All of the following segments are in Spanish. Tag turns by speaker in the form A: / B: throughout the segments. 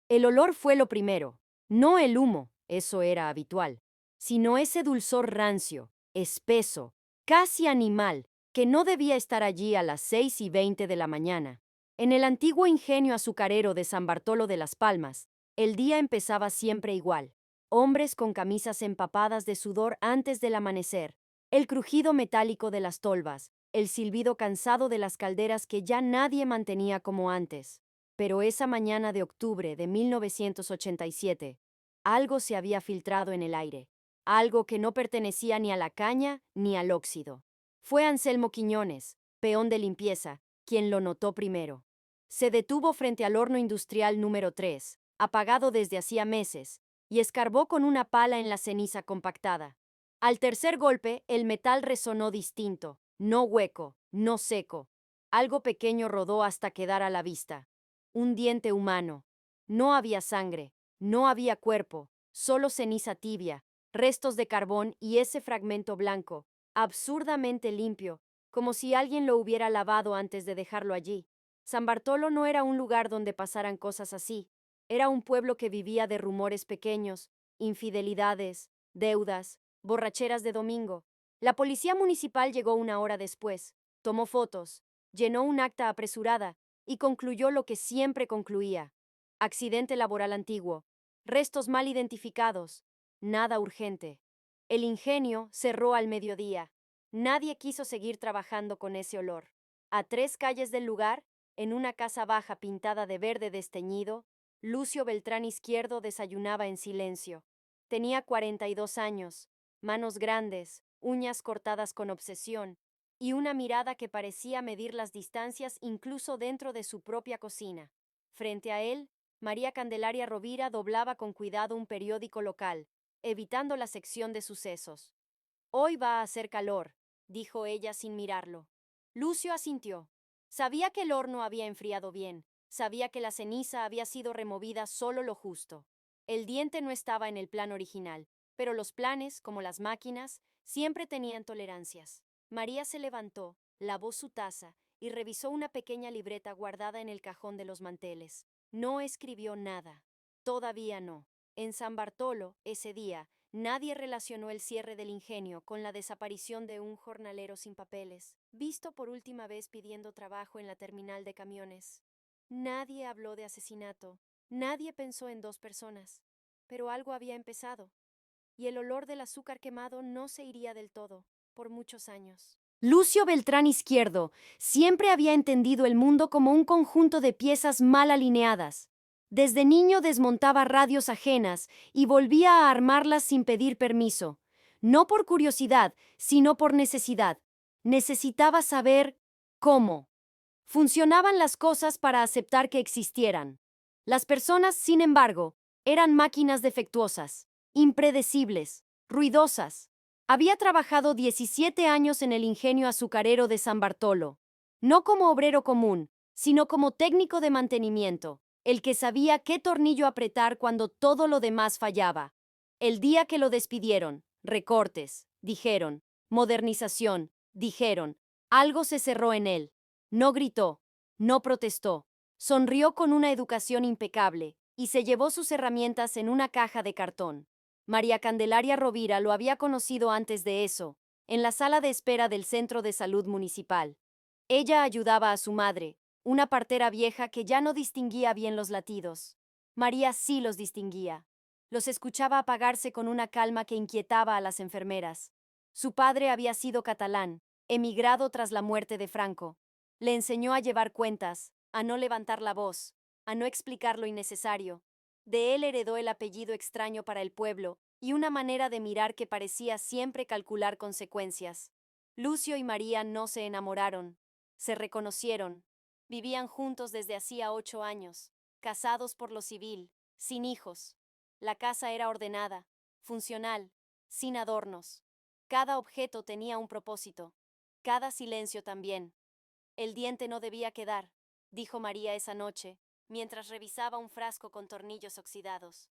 A: El olor fue lo primero, no el humo, eso era habitual, sino ese dulzor rancio, espeso, casi animal, que no debía estar allí a las 6:20 de la mañana. En el antiguo ingenio azucarero de San Bartolo de las Palmas, el día empezaba siempre igual. Hombres con camisas empapadas de sudor antes del amanecer, el crujido metálico de las tolvas, el silbido cansado de las calderas que ya nadie mantenía como antes. Pero esa mañana de octubre de 1987, algo se había filtrado en el aire, algo que no pertenecía ni a la caña ni al óxido. Fue Anselmo Quiñones, peón de limpieza, quien lo notó primero. Se detuvo frente al horno industrial número 3, apagado desde hacía meses, y escarbó con una pala en la ceniza compactada. Al tercer golpe, el metal resonó distinto, no hueco, no seco. Algo pequeño rodó hasta quedar a la vista. Un diente humano. No había sangre, no había cuerpo, solo ceniza tibia, restos de carbón y ese fragmento blanco, absurdamente limpio, como si alguien lo hubiera lavado antes de dejarlo allí. San Bartolo no era un lugar donde pasaran cosas así. Era un pueblo que vivía de rumores pequeños, infidelidades, deudas, borracheras de domingo. La policía municipal llegó una hora después, tomó fotos, llenó un acta apresurada y concluyó lo que siempre concluía. Accidente laboral antiguo, restos mal identificados, nada urgente. El ingenio cerró al mediodía. Nadie quiso seguir trabajando con ese olor. A 3 calles del lugar, en una casa baja pintada de verde desteñido, Lucio Beltrán Izquierdo desayunaba en silencio. Tenía 42 años, manos grandes, uñas cortadas con obsesión, y una mirada que parecía medir las distancias incluso dentro de su propia cocina. Frente a él, María Candelaria Rovira doblaba con cuidado un periódico local, evitando la sección de sucesos. Hoy va a hacer calor, dijo ella sin mirarlo. Lucio asintió. Sabía que el horno había enfriado bien, sabía que la ceniza había sido removida solo lo justo. El diente no estaba en el plan original, pero los planes, como las máquinas, siempre tenían tolerancias. María se levantó, lavó su taza y revisó una pequeña libreta guardada en el cajón de los manteles. No escribió nada. Todavía no. En San Bartolo, ese día, nadie relacionó el cierre del ingenio con la desaparición de un jornalero sin papeles, visto por última vez pidiendo trabajo en la terminal de camiones. Nadie habló de asesinato, nadie pensó en 2 personas, pero algo había empezado, y el olor del azúcar quemado no se iría del todo, por muchos años. Lucio Beltrán Izquierdo siempre había entendido el mundo como un conjunto de piezas mal alineadas. Desde niño desmontaba radios ajenas y volvía a armarlas sin pedir permiso. No por curiosidad, sino por necesidad. Necesitaba saber cómo funcionaban las cosas para aceptar que existieran. Las personas, sin embargo, eran máquinas defectuosas, impredecibles, ruidosas. Había trabajado 17 años en el ingenio azucarero de San Bartolo, no como obrero común, sino como técnico de mantenimiento, el que sabía qué tornillo apretar cuando todo lo demás fallaba. El día que lo despidieron, recortes, dijeron, modernización, dijeron, algo se cerró en él. No gritó, no protestó, sonrió con una educación impecable y se llevó sus herramientas en una caja de cartón. María Candelaria Rovira lo había conocido antes de eso, en la sala de espera del Centro de Salud Municipal. Ella ayudaba a su madre, una partera vieja que ya no distinguía bien los latidos. María sí los distinguía. Los escuchaba apagarse con una calma que inquietaba a las enfermeras. Su padre había sido catalán, emigrado tras la muerte de Franco. Le enseñó a llevar cuentas, a no levantar la voz, a no explicar lo innecesario. De él heredó el apellido extraño para el pueblo y una manera de mirar que parecía siempre calcular consecuencias. Lucio y María no se enamoraron, se reconocieron. Vivían juntos desde hacía 8 años, casados por lo civil, sin hijos. La casa era ordenada, funcional, sin adornos. Cada objeto tenía un propósito, cada silencio también. El diente no debía quedar, dijo María esa noche, mientras revisaba un frasco con tornillos oxidados.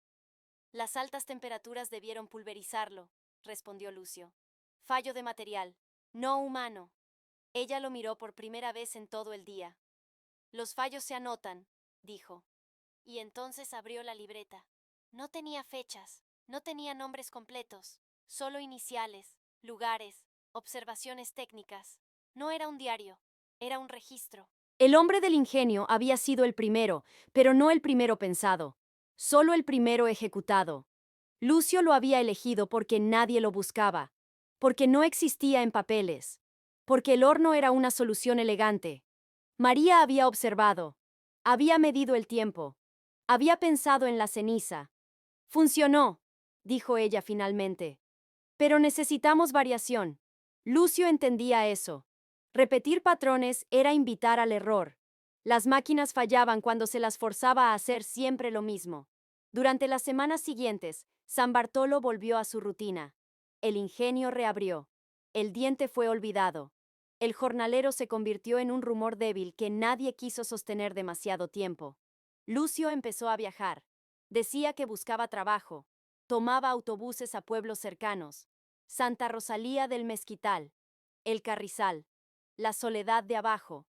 A: Las altas temperaturas debieron pulverizarlo, respondió Lucio. Fallo de material, no humano. Ella lo miró por primera vez en todo el día. Los fallos se anotan, dijo.
B: Y entonces abrió la libreta. No tenía fechas, no tenía nombres completos, solo iniciales, lugares, observaciones técnicas. No era un diario, era un registro.
A: El hombre del ingenio había sido el primero, pero no el primero pensado, solo el primero ejecutado. Lucio lo había elegido porque nadie lo buscaba, porque no existía en papeles, porque el horno era una solución elegante. María había observado, había medido el tiempo, había pensado en la ceniza. Funcionó, dijo ella finalmente. Pero necesitamos variación. Lucio entendía eso. Repetir patrones era invitar al error. Las máquinas fallaban cuando se las forzaba a hacer siempre lo mismo. Durante las semanas siguientes, San Bartolo volvió a su rutina. El ingenio reabrió. El diente fue olvidado. El jornalero se convirtió en un rumor débil que nadie quiso sostener demasiado tiempo. Lucio empezó a viajar. Decía que buscaba trabajo. Tomaba autobuses a pueblos cercanos. Santa Rosalía del Mezquital, El Carrizal, la Soledad de Abajo.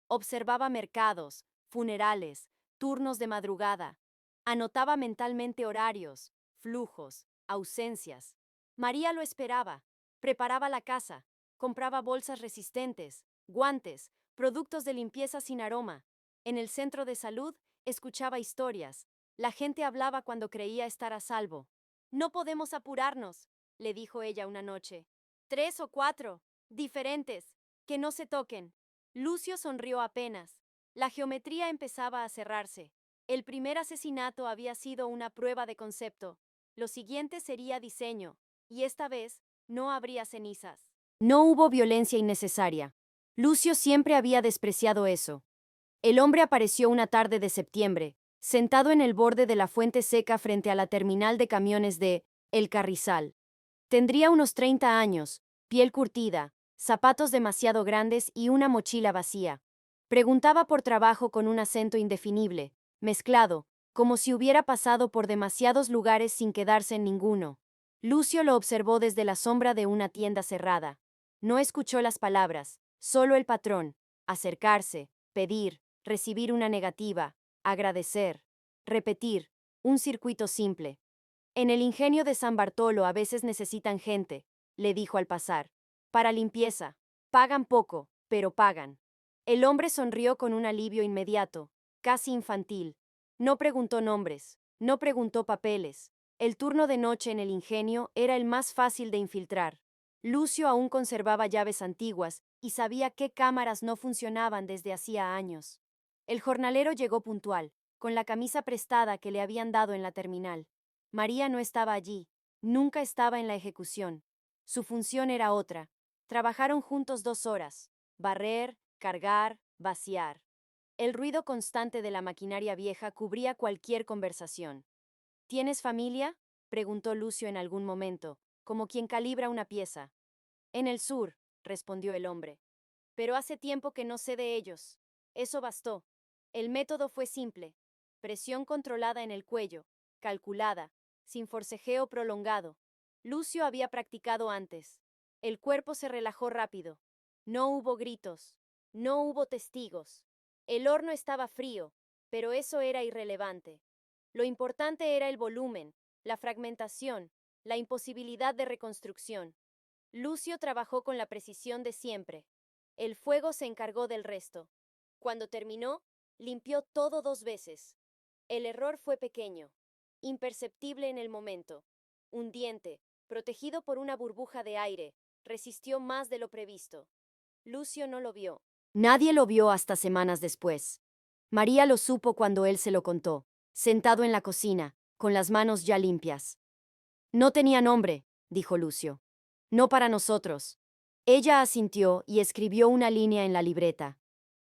A: Observaba mercados, funerales, turnos de madrugada. Anotaba mentalmente horarios, flujos, ausencias. María lo esperaba. Preparaba la casa. Compraba bolsas resistentes, guantes, productos de limpieza sin aroma. En el centro de salud, escuchaba historias. La gente hablaba cuando creía estar a salvo. No podemos apurarnos, le dijo ella una noche. 3 o 4, diferentes, que no se toquen. Lucio sonrió apenas. La geometría empezaba a cerrarse. El primer asesinato había sido una prueba de concepto. Lo siguiente sería diseño, y esta vez no habría cenizas. No hubo violencia innecesaria. Lucio siempre había despreciado eso. El hombre apareció una tarde de septiembre, sentado en el borde de la fuente seca frente a la terminal de camiones de El Carrizal. Tendría unos 30 años, piel curtida, zapatos demasiado grandes y una mochila vacía. Preguntaba por trabajo con un acento indefinible, mezclado, como si hubiera pasado por demasiados lugares sin quedarse en ninguno. Lucio lo observó desde la sombra de una tienda cerrada. No escuchó las palabras, solo el patrón: acercarse, pedir, recibir una negativa, agradecer, repetir, un circuito simple. En el ingenio de San Bartolo a veces necesitan gente, le dijo al pasar. Para limpieza. Pagan poco, pero pagan. El hombre sonrió con un alivio inmediato, casi infantil. No preguntó nombres, no preguntó papeles. El turno de noche en el ingenio era el más fácil de infiltrar. Lucio aún conservaba llaves antiguas y sabía qué cámaras no funcionaban desde hacía años. El jornalero llegó puntual, con la camisa prestada que le habían dado en la terminal. María no estaba allí, nunca estaba en la ejecución. Su función era otra. Trabajaron juntos 2 horas: barrer, cargar, vaciar. El ruido constante de la maquinaria vieja cubría cualquier conversación. ¿Tienes familia?, preguntó Lucio en algún momento, como quien calibra una pieza. En el sur, respondió el hombre. Pero hace tiempo que no sé de ellos. Eso bastó. El método fue simple: presión controlada en el cuello, calculada, sin forcejeo prolongado. Lucio había practicado antes. El cuerpo se relajó rápido. No hubo gritos. No hubo testigos. El horno estaba frío, pero eso era irrelevante. Lo importante era el volumen, la fragmentación, la imposibilidad de reconstrucción. Lucio trabajó con la precisión de siempre. El fuego se encargó del resto. Cuando terminó, limpió todo 2 veces. El error fue pequeño, imperceptible en el momento. Un diente, protegido por una burbuja de aire, resistió más de lo previsto. Lucio no lo vio. Nadie lo vio hasta semanas después. María lo supo cuando él se lo contó, sentado en la cocina, con las manos ya limpias. No tenía nombre, dijo Lucio. No para nosotros. Ella asintió y escribió una línea en la libreta.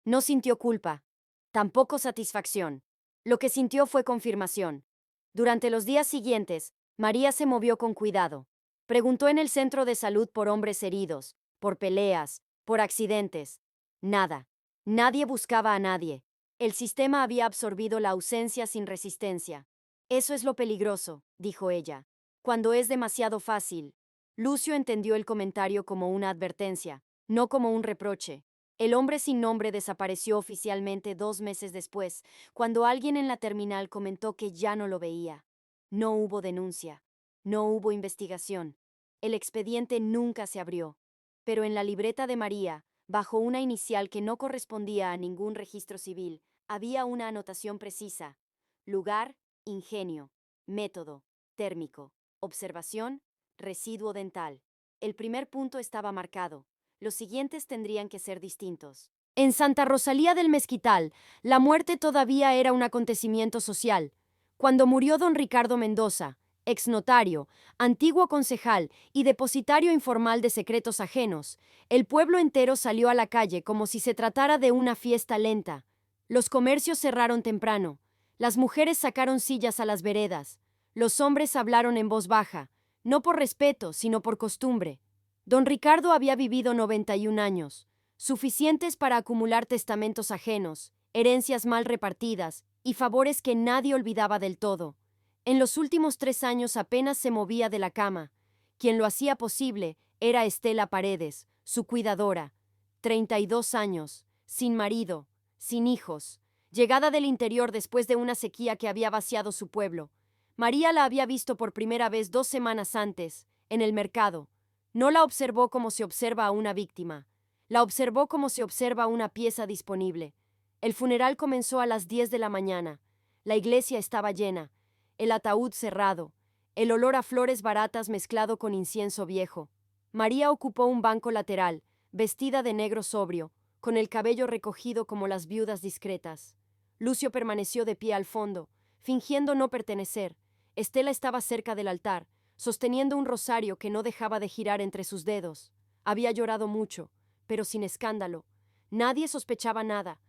A: No sintió culpa, tampoco satisfacción. Lo que sintió fue confirmación. Durante los días siguientes, María se movió con cuidado. Preguntó en el centro de salud por hombres heridos, por peleas, por accidentes. Nada. Nadie buscaba a nadie. El sistema había absorbido la ausencia sin resistencia. Eso es lo peligroso, dijo ella. Cuando es demasiado fácil. Lucio entendió el comentario como una advertencia, no como un reproche. El hombre sin nombre desapareció oficialmente 2 meses después, cuando alguien en la terminal comentó que ya no lo veía. No hubo denuncia. No hubo investigación. El expediente nunca se abrió. Pero en la libreta de María, bajo una inicial que no correspondía a ningún registro civil, había una anotación precisa: lugar, ingenio, método, térmico, observación, residuo dental. El primer punto estaba marcado. Los siguientes tendrían que ser distintos. En Santa Rosalía del Mezquital, la muerte todavía era un acontecimiento social. Cuando murió don Ricardo Mendoza, exnotario, antiguo concejal y depositario informal de secretos ajenos, el pueblo entero salió a la calle como si se tratara de una fiesta lenta. Los comercios cerraron temprano. Las mujeres sacaron sillas a las veredas. Los hombres hablaron en voz baja, no por respeto, sino por costumbre. Don Ricardo había vivido 91 años, suficientes para acumular testamentos ajenos, herencias mal repartidas y favores que nadie olvidaba del todo. En los últimos 3 años apenas se movía de la cama. Quien lo hacía posible era Estela Paredes, su cuidadora. 32 años, sin marido, sin hijos, llegada del interior después de una sequía que había vaciado su pueblo. María la había visto por primera vez 2 semanas antes, en el mercado. No la observó como se observa a una víctima. La observó como se observa una pieza disponible. El funeral comenzó a las 10 de la mañana. La iglesia estaba llena. El ataúd cerrado. El olor a flores baratas mezclado con incienso viejo. María ocupó un banco lateral, vestida de negro sobrio, con el cabello recogido como las viudas discretas. Lucio permaneció de pie al fondo, fingiendo no pertenecer. Estela estaba cerca del altar, sosteniendo un rosario que no dejaba de girar entre sus dedos. Había llorado mucho, pero sin escándalo. Nadie sospechaba nada.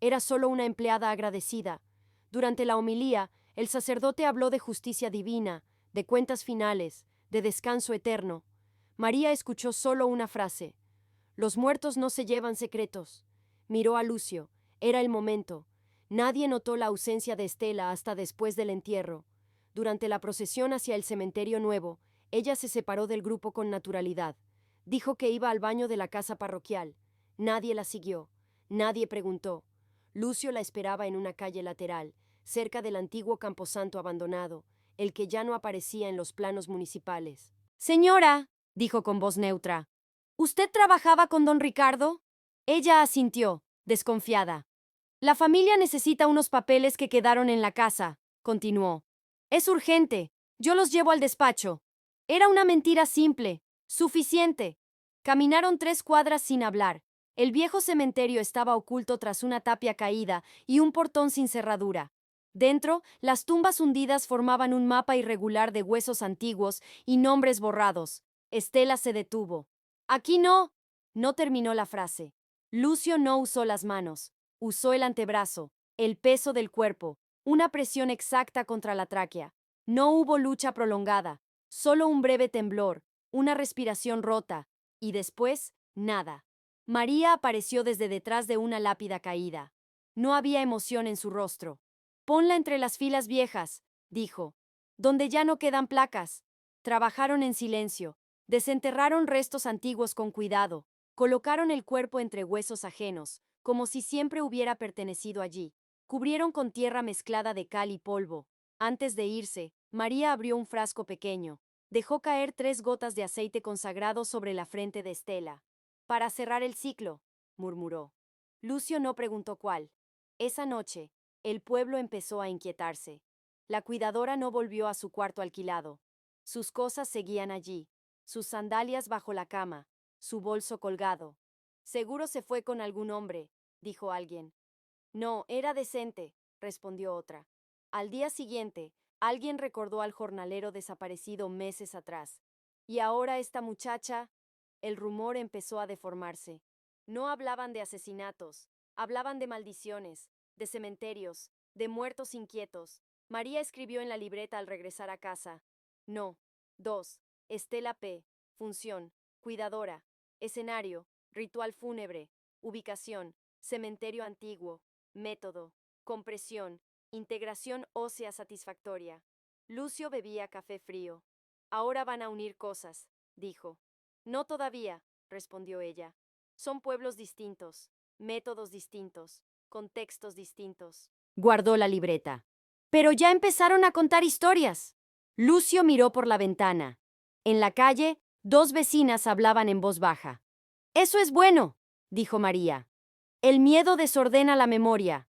A: Era solo una empleada agradecida. Durante la homilía, el sacerdote habló de justicia divina, de cuentas finales, de descanso eterno. María escuchó solo una frase: los muertos no se llevan secretos. Miró a Lucio. Era el momento. Nadie notó la ausencia de Estela hasta después del entierro. Durante la procesión hacia el cementerio nuevo, ella se separó del grupo con naturalidad. Dijo que iba al baño de la casa parroquial. Nadie la siguió. Nadie preguntó. Lucio la esperaba en una calle lateral, cerca del antiguo camposanto abandonado, el que ya no aparecía en los planos municipales. «Señora», dijo con voz neutra, «¿usted trabajaba con don Ricardo?» Ella asintió, desconfiada. «La familia necesita unos papeles que quedaron en la casa», continuó. «Es urgente. Yo los llevo al despacho». Era una mentira simple, suficiente. Caminaron 3 cuadras sin hablar. El viejo cementerio estaba oculto tras una tapia caída y un portón sin cerradura. Dentro, las tumbas hundidas formaban un mapa irregular de huesos antiguos y nombres borrados. Estela se detuvo. «Aquí no». No terminó la frase. Lucio no usó las manos. Usó el antebrazo, el peso del cuerpo, una presión exacta contra la tráquea. No hubo lucha prolongada, solo un breve temblor, una respiración rota, y después, nada. María apareció desde detrás de una lápida caída. No había emoción en su rostro. «Ponla entre las filas viejas», dijo, «donde ya no quedan placas». Trabajaron en silencio, desenterraron restos antiguos con cuidado, colocaron el cuerpo entre huesos ajenos, como si siempre hubiera pertenecido allí. Cubrieron con tierra mezclada de cal y polvo. Antes de irse, María abrió un frasco pequeño. Dejó caer 3 gotas de aceite consagrado sobre la frente de Estela. «Para cerrar el ciclo», murmuró. Lucio no preguntó cuál. Esa noche, el pueblo empezó a inquietarse. La cuidadora no volvió a su cuarto alquilado. Sus cosas seguían allí, sus sandalias bajo la cama, su bolso colgado. «Seguro se fue con algún hombre», dijo alguien. «No, era decente», respondió otra. Al día siguiente, alguien recordó al jornalero desaparecido meses atrás. «¿Y ahora esta muchacha?» El rumor empezó a deformarse. No hablaban de asesinatos, hablaban de maldiciones, de cementerios, de muertos inquietos. María escribió en la libreta al regresar a casa. No. 2. Estela P. Función. Cuidadora. Escenario. Ritual fúnebre. Ubicación. Cementerio antiguo. Método. Compresión. Integración ósea satisfactoria. Lucio bebía café frío. «Ahora van a unir cosas», dijo. «No todavía», respondió ella. «Son pueblos distintos. Métodos distintos, contextos distintos. Guardó la libreta. Pero ya empezaron a contar historias. Lucio miró por la ventana. En la calle, dos vecinas hablaban en voz baja. Eso es bueno, dijo María. El miedo desordena la memoria.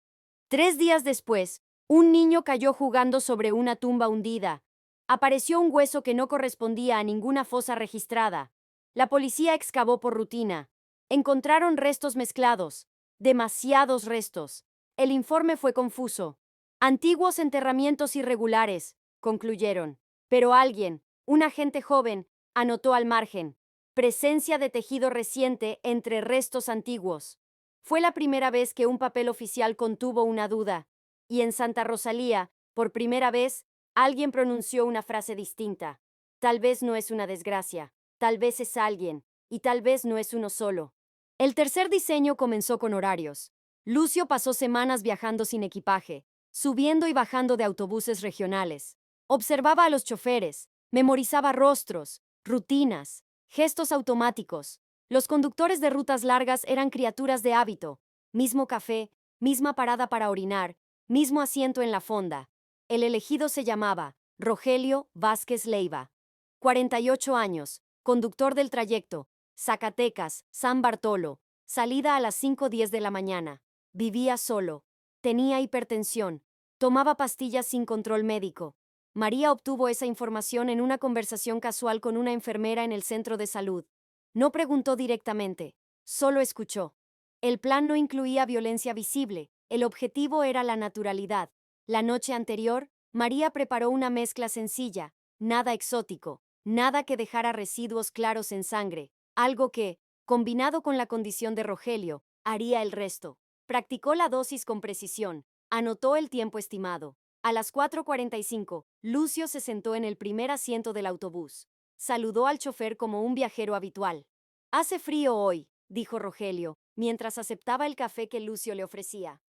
A: 3 días después, un niño cayó jugando sobre una tumba hundida. Apareció un hueso que no correspondía a ninguna fosa registrada. La policía excavó por rutina. Encontraron restos mezclados. Demasiados restos. El informe fue confuso. Antiguos enterramientos irregulares, concluyeron. Pero alguien, un agente joven, anotó al margen. Presencia de tejido reciente entre restos antiguos. Fue la primera vez que un papel oficial contuvo una duda. Y en Santa Rosalía, por primera vez, alguien pronunció una frase distinta. Tal vez no es una desgracia, tal vez es alguien, y tal vez no es uno solo. El tercer diseño comenzó con horarios. Lucio pasó semanas viajando sin equipaje, subiendo y bajando de autobuses regionales. Observaba a los choferes, memorizaba rostros, rutinas, gestos automáticos. Los conductores de rutas largas eran criaturas de hábito. Mismo café, misma parada para orinar, mismo asiento en la fonda. El elegido se llamaba Rogelio Vázquez Leiva. 48 años, conductor del trayecto, Zacatecas, San Bartolo, salida a las 5:10 de la mañana. Vivía solo. Tenía hipertensión. Tomaba pastillas sin control médico. María obtuvo esa información en una conversación casual con una enfermera en el centro de salud. No preguntó directamente, solo escuchó. El plan no incluía violencia visible, el objetivo era la naturalidad. La noche anterior, María preparó una mezcla sencilla, nada exótico, nada que dejara residuos claros en sangre, algo que, combinado con la condición de Rogelio, haría el resto. Practicó la dosis con precisión, anotó el tiempo estimado. A las 4:45, Lucio se sentó en el primer asiento del autobús. Saludó al chofer como un viajero habitual. Hace frío hoy, dijo Rogelio, mientras aceptaba el café que Lucio le ofrecía.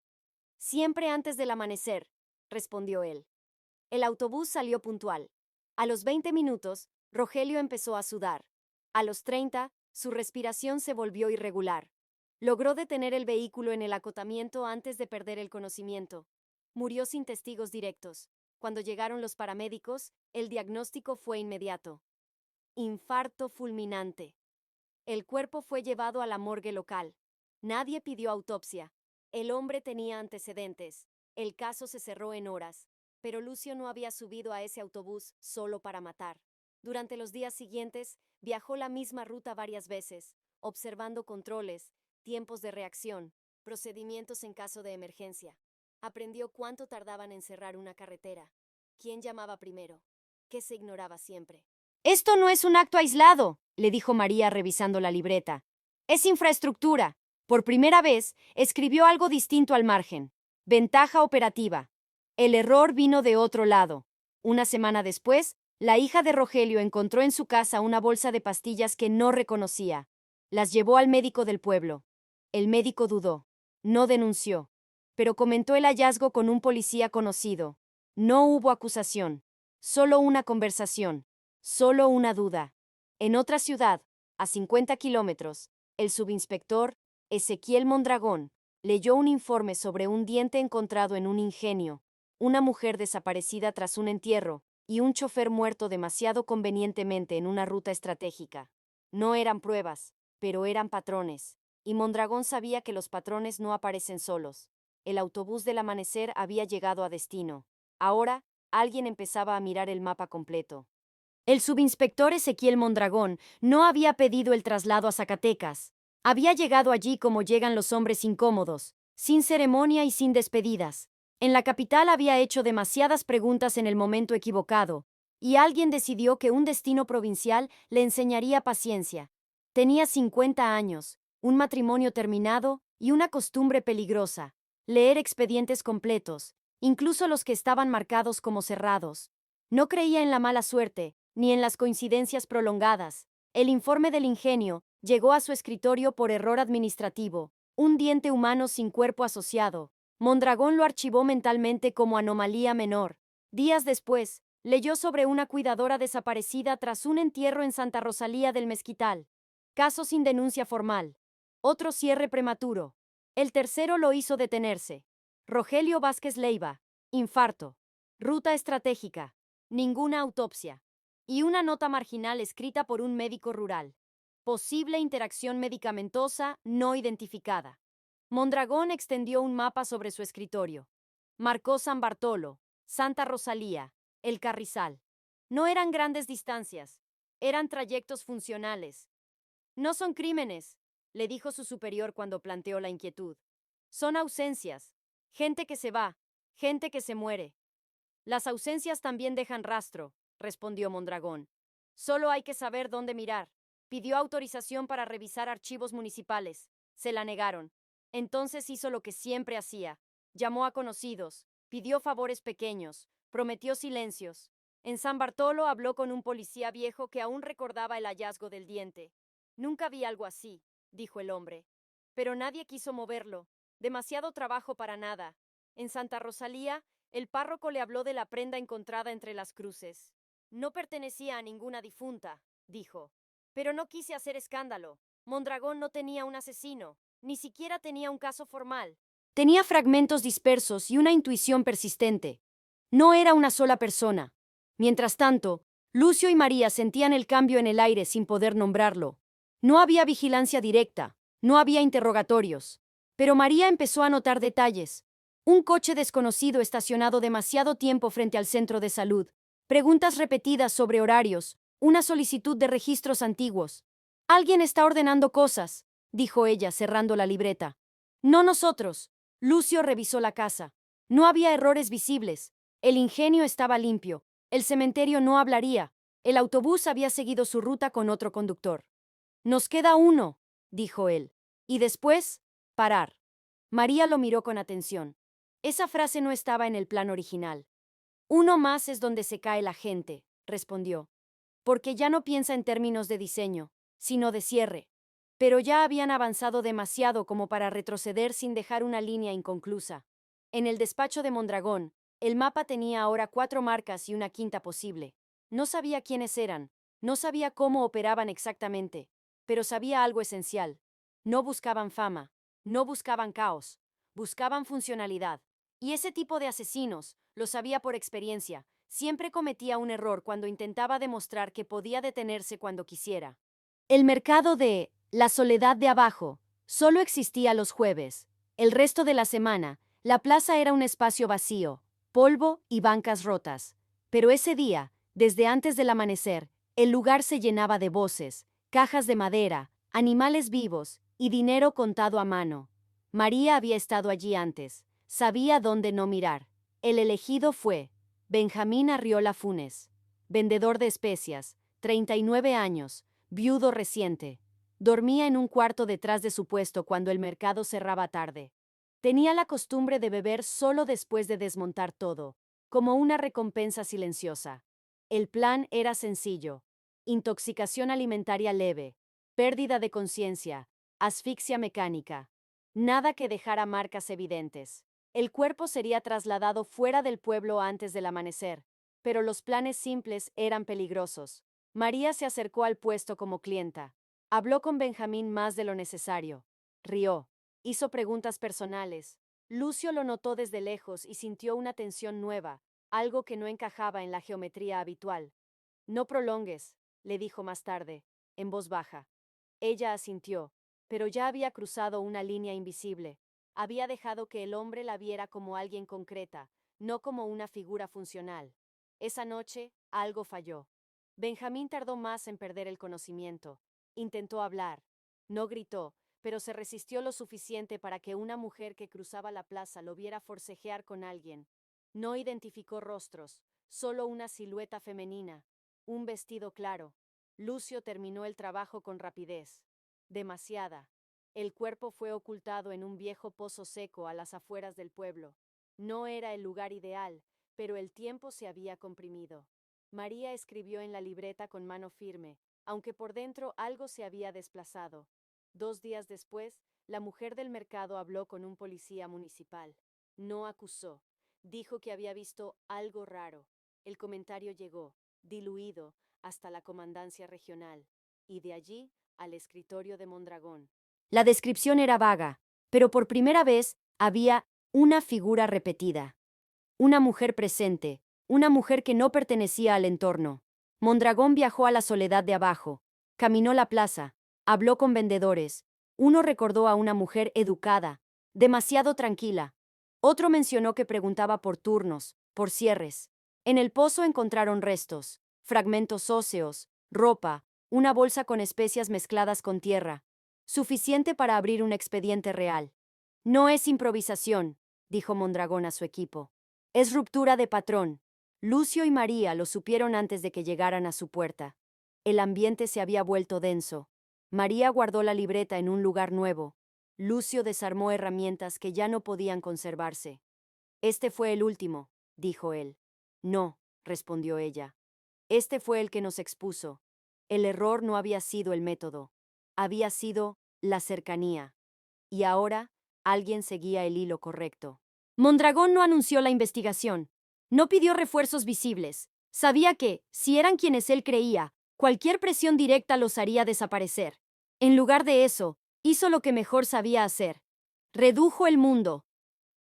A: Siempre antes del amanecer, respondió él. El autobús salió puntual. A los 20 minutos, Rogelio empezó a sudar. A los 30, su respiración se volvió irregular. Logró detener el vehículo en el acotamiento antes de perder el conocimiento. Murió sin testigos directos. Cuando llegaron los paramédicos, el diagnóstico fue inmediato. Infarto fulminante. El cuerpo fue llevado a la morgue local. Nadie pidió autopsia. El hombre tenía antecedentes. El caso se cerró en horas. Pero Lucio no había subido a ese autobús solo para matar. Durante los días siguientes, viajó la misma ruta varias veces, observando controles, tiempos de reacción, procedimientos en caso de emergencia. Aprendió cuánto tardaban en cerrar una carretera, quién llamaba primero, qué se ignoraba siempre. Esto no es un acto aislado, le dijo María revisando la libreta. Es infraestructura. Por primera vez, escribió algo distinto al margen. Ventaja operativa. El error vino de otro lado. Una semana después, la hija de Rogelio encontró en su casa una bolsa de pastillas que no reconocía. Las llevó al médico del pueblo. El médico dudó. No denunció. Pero comentó el hallazgo con un policía conocido. No hubo acusación. Solo una conversación. Solo una duda. En otra ciudad, a 50 kilómetros, el subinspector, Ezequiel Mondragón, leyó un informe sobre un diente encontrado en un ingenio, una mujer desaparecida tras un entierro, y un chofer muerto demasiado convenientemente en una ruta estratégica. No eran pruebas, pero eran patrones, y Mondragón sabía que los patrones no aparecen solos. El autobús del amanecer había llegado a destino. Ahora, alguien empezaba a mirar el mapa completo. El subinspector Ezequiel Mondragón no había pedido el traslado a Zacatecas. Había llegado allí como llegan los hombres incómodos, sin ceremonia y sin despedidas. En la capital había hecho demasiadas preguntas en el momento equivocado, y alguien decidió que un destino provincial le enseñaría paciencia. Tenía 50 años, un matrimonio terminado y una costumbre peligrosa: leer expedientes completos, incluso los que estaban marcados como cerrados. No creía en la mala suerte, ni en las coincidencias prolongadas. El informe del ingenio llegó a su escritorio por error administrativo, un diente humano sin cuerpo asociado. Mondragón lo archivó mentalmente como anomalía menor. Días después, leyó sobre una cuidadora desaparecida tras un entierro en Santa Rosalía del Mezquital. Caso sin denuncia formal. Otro cierre prematuro. El tercero lo hizo detenerse. Rogelio Vázquez Leiva. Infarto. Ruta estratégica. Ninguna autopsia. Y una nota marginal escrita por un médico rural. Posible interacción medicamentosa no identificada. Mondragón extendió un mapa sobre su escritorio. Marcó San Bartolo, Santa Rosalía, El Carrizal. No eran grandes distancias, eran trayectos funcionales. No son crímenes, le dijo su superior cuando planteó la inquietud. Son ausencias, gente que se va, gente que se muere. Las ausencias también dejan rastro, respondió Mondragón. Solo hay que saber dónde mirar. Pidió autorización para revisar archivos municipales. Se la negaron. Entonces hizo lo que siempre hacía. Llamó a conocidos, pidió favores pequeños, prometió silencios. En San Bartolo habló con un policía viejo que aún recordaba el hallazgo del diente. Nunca vi algo así, dijo el hombre. Pero nadie quiso moverlo. Demasiado trabajo para nada. En Santa Rosalía, el párroco le habló de la prenda encontrada entre las cruces. No pertenecía a ninguna difunta, dijo. Pero no quise hacer escándalo. Mondragón no tenía un asesino, ni siquiera tenía un caso formal. Tenía fragmentos dispersos y una intuición persistente. No era una sola persona. Mientras tanto, Lucio y María sentían el cambio en el aire sin poder nombrarlo. No había vigilancia directa, no había interrogatorios. Pero María empezó a notar detalles. Un coche desconocido estacionado demasiado tiempo frente al centro de salud. Preguntas repetidas sobre horarios. Una solicitud de registros antiguos. Alguien está ordenando cosas, dijo ella, cerrando la libreta. No nosotros. Lucio revisó la casa. No había errores visibles. El ingenio estaba limpio. El cementerio no hablaría. El autobús había seguido su ruta con otro conductor. Nos queda uno, dijo él. Y después, parar. María lo miró con atención. Esa frase no estaba en el plan original. Uno más es donde se cae la gente, respondió. Porque ya no piensa en términos de diseño, sino de cierre. Pero ya habían avanzado demasiado como para retroceder sin dejar una línea inconclusa. En el despacho de Mondragón, el mapa tenía ahora 4 marcas y una quinta posible. No sabía quiénes eran, no sabía cómo operaban exactamente, pero sabía algo esencial. No buscaban fama, no buscaban caos, buscaban funcionalidad. Y ese tipo de asesinos, lo sabía por experiencia, siempre cometía un error cuando intentaba demostrar que podía detenerse cuando quisiera. El mercado de La Soledad de Abajo solo existía los jueves. El resto de la semana, la plaza era un espacio vacío, polvo y bancas rotas. Pero ese día, desde antes del amanecer, el lugar se llenaba de voces, cajas de madera, animales vivos y dinero contado a mano. María había estado allí antes, sabía dónde no mirar. El elegido fue Benjamín Arriola Funes, vendedor de especias, 39 años, viudo reciente. Dormía en un cuarto detrás de su puesto cuando el mercado cerraba tarde. Tenía la costumbre de beber solo después de desmontar todo, como una recompensa silenciosa. El plan era sencillo: intoxicación alimentaria leve, pérdida de conciencia, asfixia mecánica. Nada que dejara marcas evidentes. El cuerpo sería trasladado fuera del pueblo antes del amanecer, pero los planes simples eran peligrosos. María se acercó al puesto como clienta. Habló con Benjamín más de lo necesario. Rió. Hizo preguntas personales. Lucio lo notó desde lejos y sintió una tensión nueva, algo que no encajaba en la geometría habitual. No prolongues, le dijo más tarde, en voz baja. Ella asintió, pero ya había cruzado una línea invisible. Había dejado que el hombre la viera como alguien concreta, no como una figura funcional. Esa noche, algo falló. Benjamín tardó más en perder el conocimiento. Intentó hablar. No gritó, pero se resistió lo suficiente para que una mujer que cruzaba la plaza lo viera forcejear con alguien. No identificó rostros, solo una silueta femenina, un vestido claro. Lucio terminó el trabajo con rapidez. Demasiada. El cuerpo fue ocultado en un viejo pozo seco a las afueras del pueblo. No era el lugar ideal, pero el tiempo se había comprimido. María escribió en la libreta con mano firme, aunque por dentro algo se había desplazado. 2 días después, la mujer del mercado habló con un policía municipal. No acusó. Dijo que había visto algo raro. El comentario llegó, diluido, hasta la comandancia regional, y de allí al escritorio de Mondragón. La descripción era vaga, pero por primera vez había una figura repetida. Una mujer presente, una mujer que no pertenecía al entorno. Mondragón viajó a la soledad de abajo, caminó la plaza, habló con vendedores. Uno recordó a una mujer educada, demasiado tranquila. Otro mencionó que preguntaba por turnos, por cierres. En el pozo encontraron restos, fragmentos óseos, ropa, una bolsa con especias mezcladas con tierra. Suficiente para abrir un expediente real. No es improvisación, dijo Mondragón a su equipo. Es ruptura de patrón. Lucio y María lo supieron antes de que llegaran a su puerta. El ambiente se había vuelto denso. María guardó la libreta en un lugar nuevo. Lucio desarmó herramientas que ya no podían conservarse. Este fue el último, dijo él. No, respondió ella. Este fue el que nos expuso. El error no había sido el método. Había sido la cercanía. Y ahora, alguien seguía el hilo correcto. Mondragón no anunció la investigación. No pidió refuerzos visibles. Sabía que, si eran quienes él creía, cualquier presión directa los haría desaparecer. En lugar de eso, hizo lo que mejor sabía hacer. Redujo el mundo.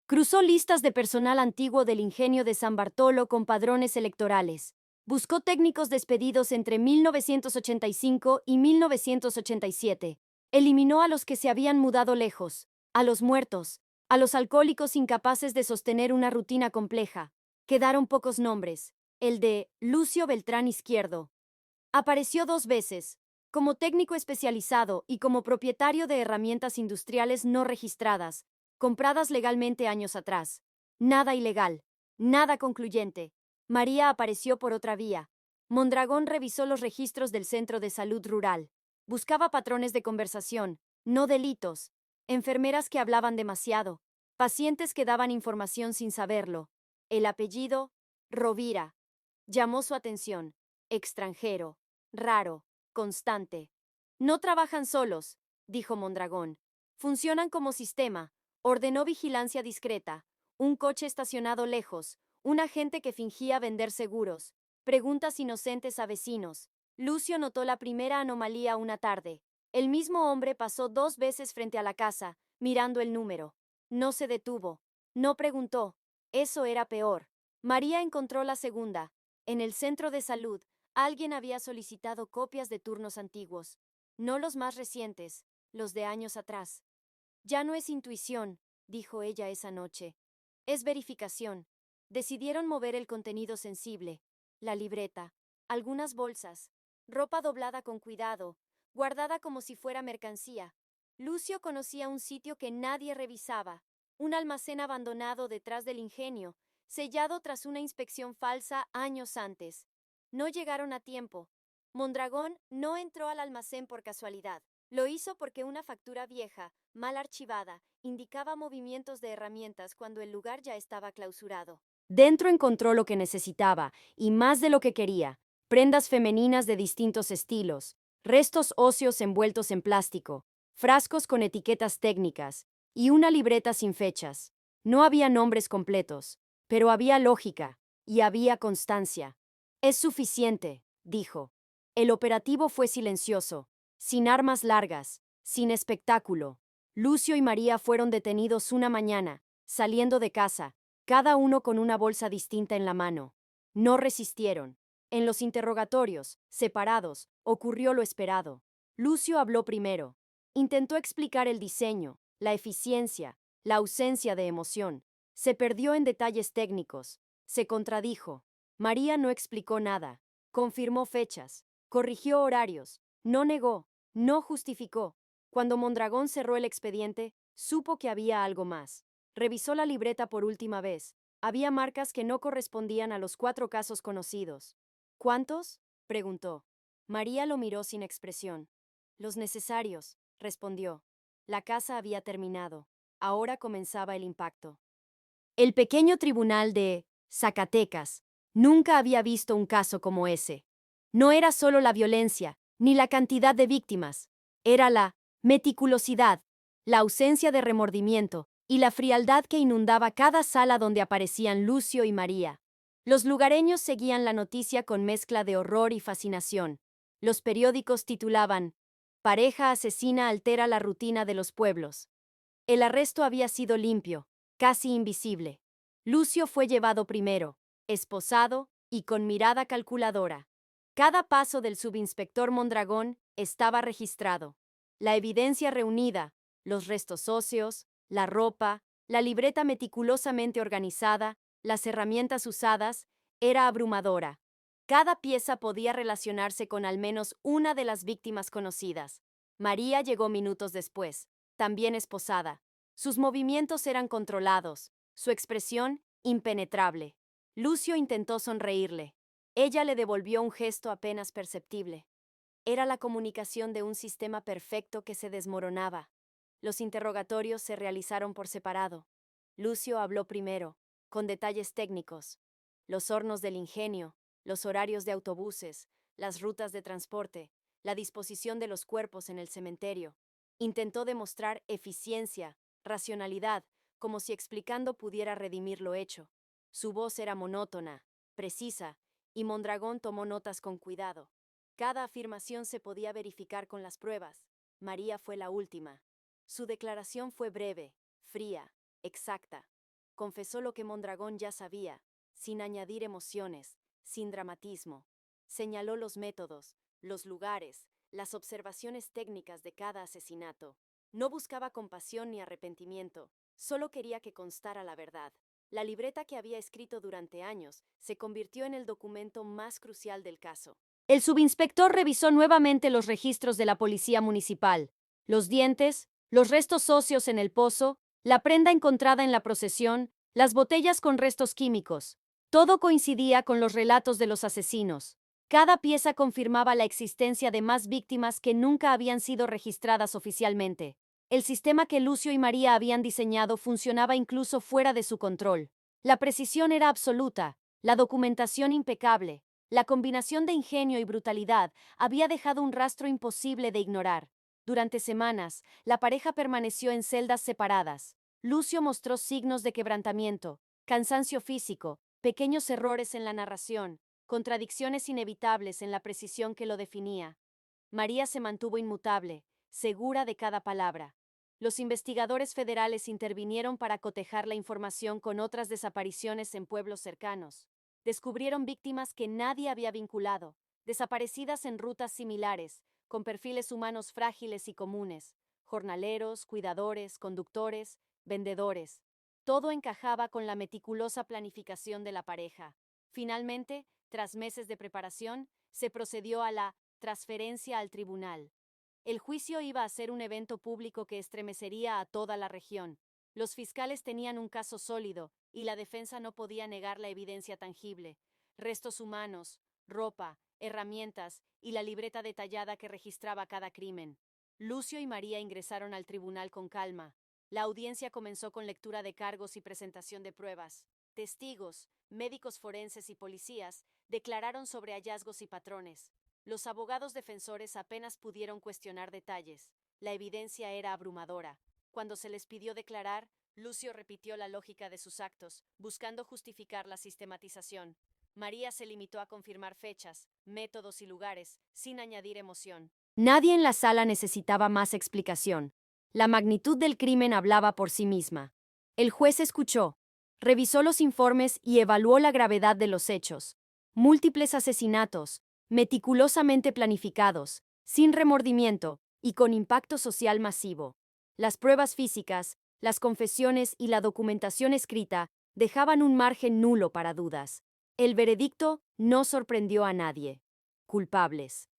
A: Cruzó listas de personal antiguo del ingenio de San Bartolo con padrones electorales. Buscó técnicos despedidos entre 1985 y 1987. Eliminó a los que se habían mudado lejos, a los muertos, a los alcohólicos incapaces de sostener una rutina compleja. Quedaron pocos nombres. El de Lucio Beltrán Izquierdo. Apareció 2 veces, como técnico especializado y como propietario de herramientas industriales no registradas, compradas legalmente años atrás. Nada ilegal, nada concluyente. María apareció por otra vía. Mondragón revisó los registros del Centro de Salud Rural. Buscaba patrones de conversación, no delitos. Enfermeras que hablaban demasiado. Pacientes que daban información sin saberlo. El apellido, Rovira. Llamó su atención. Extranjero. Raro. Constante. No trabajan solos, dijo Mondragón. Funcionan como sistema. Ordenó vigilancia discreta. Un coche estacionado lejos. Un agente que fingía vender seguros. Preguntas inocentes a vecinos. Lucio notó la primera anomalía una tarde. El mismo hombre pasó 2 veces frente a la casa, mirando el número. No se detuvo. No preguntó. Eso era peor. María encontró la segunda. En el centro de salud, alguien había solicitado copias de turnos antiguos. No los más recientes, los de años atrás. Ya no es intuición, dijo ella esa noche. Es verificación. Decidieron mover el contenido sensible. La libreta. Algunas bolsas. Ropa doblada con cuidado, guardada como si fuera mercancía. Lucio conocía un sitio que nadie revisaba. Un almacén abandonado detrás del ingenio, sellado tras una inspección falsa años antes. No llegaron a tiempo. Mondragón no entró al almacén por casualidad. Lo hizo porque una factura vieja, mal archivada, indicaba movimientos de herramientas cuando el lugar ya estaba clausurado. Dentro encontró lo que necesitaba, y más de lo que quería. Prendas femeninas de distintos estilos, restos óseos envueltos en plástico, frascos con etiquetas técnicas, y una libreta sin fechas. No había nombres completos, pero había lógica, y había constancia. Es suficiente, dijo. El operativo fue silencioso, sin armas largas, sin espectáculo. Lucio y María fueron detenidos una mañana, saliendo de casa, cada uno con una bolsa distinta en la mano. No resistieron. En los interrogatorios, separados, ocurrió lo esperado. Lucio habló primero. Intentó explicar el diseño, la eficiencia, la ausencia de emoción. Se perdió en detalles técnicos. Se contradijo. María no explicó nada. Confirmó fechas. Corrigió horarios. No negó. No justificó. Cuando Mondragón cerró el expediente, supo que había algo más. Revisó la libreta por última vez. Había marcas que no correspondían a los 4 casos conocidos. ¿Cuántos?, preguntó. María lo miró sin expresión. Los necesarios, respondió. La casa había terminado. Ahora comenzaba el impacto. El pequeño tribunal de Zacatecas nunca había visto un caso como ese. No era solo la violencia, ni la cantidad de víctimas. Era la meticulosidad, la ausencia de remordimiento y la frialdad que inundaba cada sala donde aparecían Lucio y María. Los lugareños seguían la noticia con mezcla de horror y fascinación. Los periódicos titulaban: Pareja asesina altera la rutina de los pueblos. El arresto había sido limpio, casi invisible. Lucio fue llevado primero, esposado y con mirada calculadora. Cada paso del subinspector Mondragón estaba registrado. La evidencia reunida, los restos óseos, la ropa, la libreta meticulosamente organizada, las herramientas usadas, era abrumadora. Cada pieza podía relacionarse con al menos una de las víctimas conocidas. María llegó minutos después, también esposada. Sus movimientos eran controlados, su expresión impenetrable. Lucio intentó sonreírle. Ella le devolvió un gesto apenas perceptible. Era la comunicación de un sistema perfecto que se desmoronaba. Los interrogatorios se realizaron por separado. Lucio habló primero, con detalles técnicos. Los hornos del ingenio, los horarios de autobuses, las rutas de transporte, la disposición de los cuerpos en el cementerio. Intentó demostrar eficiencia, racionalidad, como si explicando pudiera redimir lo hecho. Su voz era monótona, precisa, y Mondragón tomó notas con cuidado. Cada afirmación se podía verificar con las pruebas. María fue la última. Su declaración fue breve, fría, exacta. Confesó lo que Mondragón ya sabía, sin añadir emociones, sin dramatismo. Señaló los métodos, los lugares, las observaciones técnicas de cada asesinato. No buscaba compasión ni arrepentimiento, solo quería que constara la verdad. La libreta que había escrito durante años se convirtió en el documento más crucial del caso. El subinspector revisó nuevamente los registros de la policía municipal. Los dientes, los restos óseos en el pozo, la prenda encontrada en la procesión, las botellas con restos químicos. Todo coincidía con los relatos de los asesinos. Cada pieza confirmaba la existencia de más víctimas que nunca habían sido registradas oficialmente. El sistema que Lucio y María habían diseñado funcionaba incluso fuera de su control. La precisión era absoluta, la documentación impecable. La combinación de ingenio y brutalidad había dejado un rastro imposible de ignorar. Durante semanas, la pareja permaneció en celdas separadas. Lucio mostró signos de quebrantamiento, cansancio físico, pequeños errores en la narración, contradicciones inevitables en la precisión que lo definía. María se mantuvo inmutable, segura de cada palabra. Los investigadores federales intervinieron para cotejar la información con otras desapariciones en pueblos cercanos. Descubrieron víctimas que nadie había vinculado, desaparecidas en rutas similares, con perfiles humanos frágiles y comunes, jornaleros, cuidadores, conductores, vendedores. Todo encajaba con la meticulosa planificación de la pareja. Finalmente, tras meses de preparación, se procedió a la transferencia al tribunal. El juicio iba a ser un evento público que estremecería a toda la región. Los fiscales tenían un caso sólido, y la defensa no podía negar la evidencia tangible: restos humanos, ropa, herramientas y la libreta detallada que registraba cada crimen. Lucio y María ingresaron al tribunal con calma. La audiencia comenzó con lectura de cargos y presentación de pruebas. Testigos, médicos forenses y policías declararon sobre hallazgos y patrones. Los abogados defensores apenas pudieron cuestionar detalles. La evidencia era abrumadora. Cuando se les pidió declarar, Lucio repitió la lógica de sus actos, buscando justificar la sistematización. María se limitó a confirmar fechas, métodos y lugares, sin añadir emoción. Nadie en la sala necesitaba más explicación. La magnitud del crimen hablaba por sí misma. El juez escuchó, revisó los informes y evaluó la gravedad de los hechos. Múltiples asesinatos, meticulosamente planificados, sin remordimiento y con impacto social masivo. Las pruebas físicas, las confesiones y la documentación escrita dejaban un margen nulo para dudas. El veredicto no sorprendió a nadie. Culpables.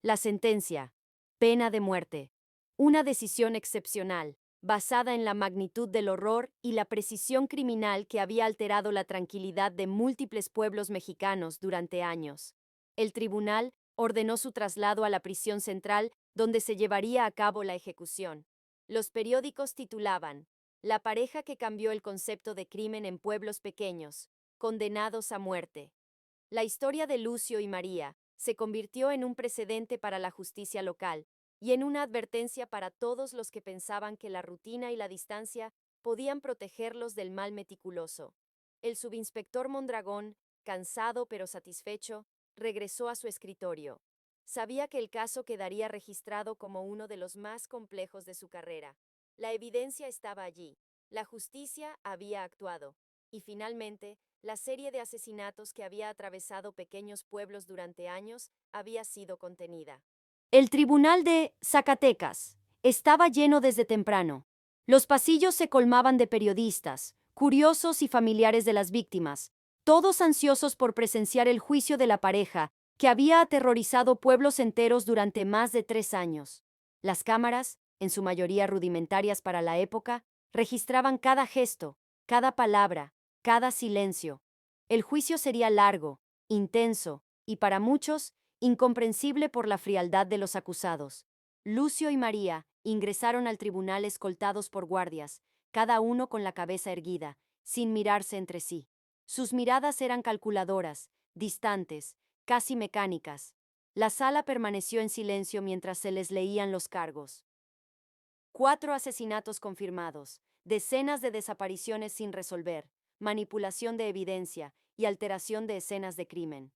A: La sentencia: pena de muerte. Una decisión excepcional, basada en la magnitud del horror y la precisión criminal que había alterado la tranquilidad de múltiples pueblos mexicanos durante años. El tribunal ordenó su traslado a la prisión central, donde se llevaría a cabo la ejecución. Los periódicos titulaban: La pareja que cambió el concepto de crimen en pueblos pequeños, condenados a muerte. La historia de Lucio y María se convirtió en un precedente para la justicia local y en una advertencia para todos los que pensaban que la rutina y la distancia podían protegerlos del mal meticuloso. El subinspector Mondragón, cansado pero satisfecho, regresó a su escritorio. Sabía que el caso quedaría registrado como uno de los más complejos de su carrera. La evidencia estaba allí. La justicia había actuado. Y finalmente, la serie de asesinatos que había atravesado pequeños pueblos durante años había sido contenida. El tribunal de Zacatecas estaba lleno desde temprano. Los pasillos se colmaban de periodistas, curiosos y familiares de las víctimas, todos ansiosos por presenciar el juicio de la pareja que había aterrorizado pueblos enteros durante más de 3 años. Las cámaras, en su mayoría rudimentarias para la época, registraban cada gesto, cada palabra, cada silencio. El juicio sería largo, intenso y, para muchos, incomprensible por la frialdad de los acusados. Lucio y María ingresaron al tribunal escoltados por guardias, cada uno con la cabeza erguida, sin mirarse entre sí. Sus miradas eran calculadoras, distantes, casi mecánicas. La sala permaneció en silencio mientras se les leían los cargos. 4 asesinatos confirmados, decenas de desapariciones sin resolver, manipulación de evidencia y alteración de escenas de crimen.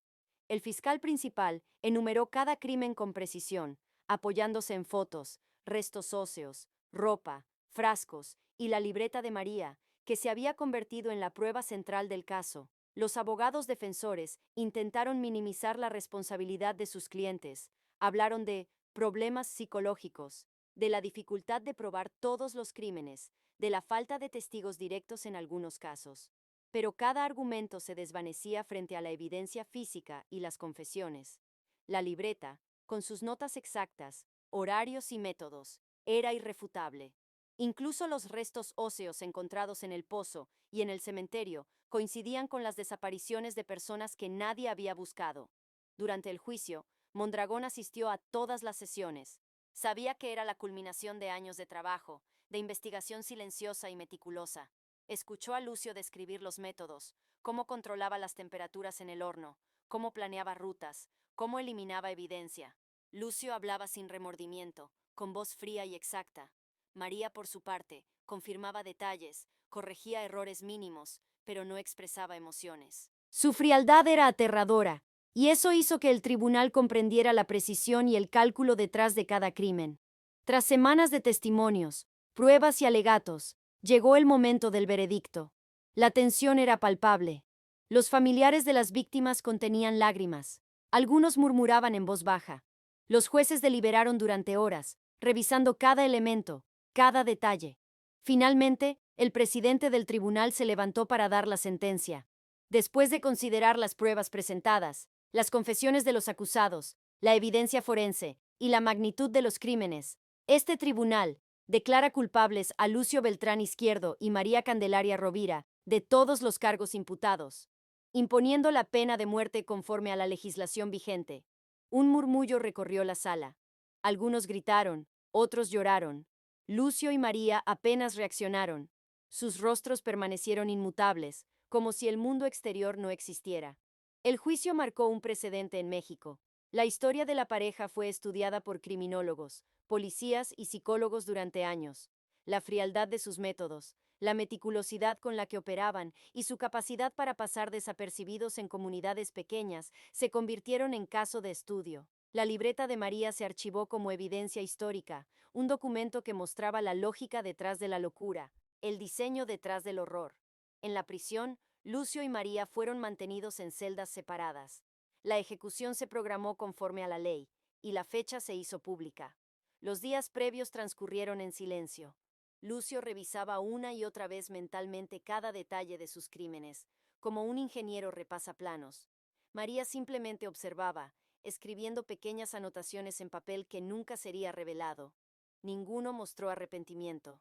A: El fiscal principal enumeró cada crimen con precisión, apoyándose en fotos, restos óseos, ropa, frascos y la libreta de María, que se había convertido en la prueba central del caso. Los abogados defensores intentaron minimizar la responsabilidad de sus clientes. Hablaron de problemas psicológicos, de la dificultad de probar todos los crímenes, de la falta de testigos directos en algunos casos. Pero cada argumento se desvanecía frente a la evidencia física y las confesiones. La libreta, con sus notas exactas, horarios y métodos, era irrefutable. Incluso los restos óseos encontrados en el pozo y en el cementerio coincidían con las desapariciones de personas que nadie había buscado. Durante el juicio, Mondragón asistió a todas las sesiones. Sabía que era la culminación de años de trabajo, de investigación silenciosa y meticulosa. Escuchó a Lucio describir los métodos, cómo controlaba las temperaturas en el horno, cómo planeaba rutas, cómo eliminaba evidencia. Lucio hablaba sin remordimiento, con voz fría y exacta. María, por su parte, confirmaba detalles, corregía errores mínimos, pero no expresaba emociones. Su frialdad era aterradora, y eso hizo que el tribunal comprendiera la precisión y el cálculo detrás de cada crimen. Tras semanas de testimonios, pruebas y alegatos, llegó el momento del veredicto. La tensión era palpable. Los familiares de las víctimas contenían lágrimas. Algunos murmuraban en voz baja. Los jueces deliberaron durante horas, revisando cada elemento, cada detalle. Finalmente, el presidente del tribunal se levantó para dar la sentencia. Después de considerar las pruebas presentadas, las confesiones de los acusados, la evidencia forense y la magnitud de los crímenes, este tribunal declara culpables a Lucio Beltrán Izquierdo y María Candelaria Rovira de todos los cargos imputados, imponiendo la pena de muerte conforme a la legislación vigente. Un murmullo recorrió la sala. Algunos gritaron, otros lloraron. Lucio y María apenas reaccionaron. Sus rostros permanecieron inmutables, como si el mundo exterior no existiera. El juicio marcó un precedente en México. La historia de la pareja fue estudiada por criminólogos, policías y psicólogos durante años. La frialdad de sus métodos, la meticulosidad con la que operaban y su capacidad para pasar desapercibidos en comunidades pequeñas se convirtieron en caso de estudio. La libreta de María se archivó como evidencia histórica, un documento que mostraba la lógica detrás de la locura, el diseño detrás del horror. En la prisión, Lucio y María fueron mantenidos en celdas separadas. La ejecución se programó conforme a la ley, y la fecha se hizo pública. Los días previos transcurrieron en silencio. Lucio revisaba una y otra vez mentalmente cada detalle de sus crímenes, como un ingeniero repasa planos. María simplemente observaba, escribiendo pequeñas anotaciones en papel que nunca sería revelado. Ninguno mostró arrepentimiento.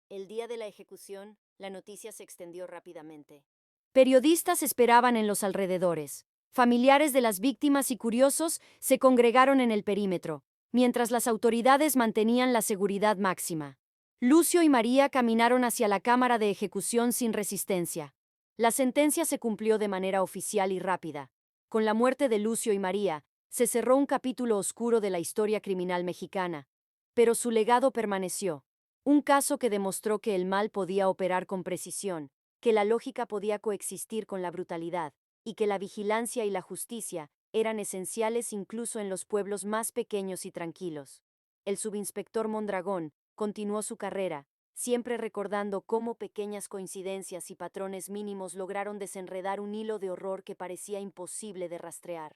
A: El día de la ejecución, la noticia se extendió rápidamente. Periodistas esperaban en los alrededores. Familiares de las víctimas y curiosos se congregaron en el perímetro, mientras las autoridades mantenían la seguridad máxima. Lucio y María caminaron hacia la cámara de ejecución sin resistencia. La sentencia se cumplió de manera oficial y rápida. Con la muerte de Lucio y María, se cerró un capítulo oscuro de la historia criminal mexicana. Pero su legado permaneció. Un caso que demostró que el mal podía operar con precisión, que la lógica podía coexistir con la brutalidad, y que la vigilancia y la justicia eran esenciales incluso en los pueblos más pequeños y tranquilos. El subinspector Mondragón continuó su carrera, siempre recordando cómo pequeñas coincidencias y patrones mínimos lograron desenredar un hilo de horror que parecía imposible de rastrear.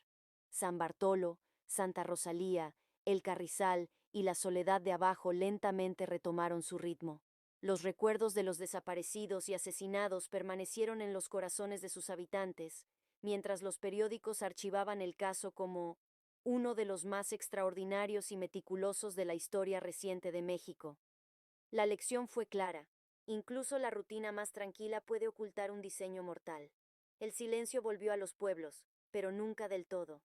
A: San Bartolo, Santa Rosalía, el Carrizal y la Soledad de Abajo lentamente retomaron su ritmo. Los recuerdos de los desaparecidos y asesinados permanecieron en los corazones de sus habitantes, mientras los periódicos archivaban el caso como uno de los más extraordinarios y meticulosos de la historia reciente de México. La lección fue clara. Incluso la rutina más tranquila puede ocultar un diseño mortal. El silencio volvió a los pueblos, pero nunca del todo.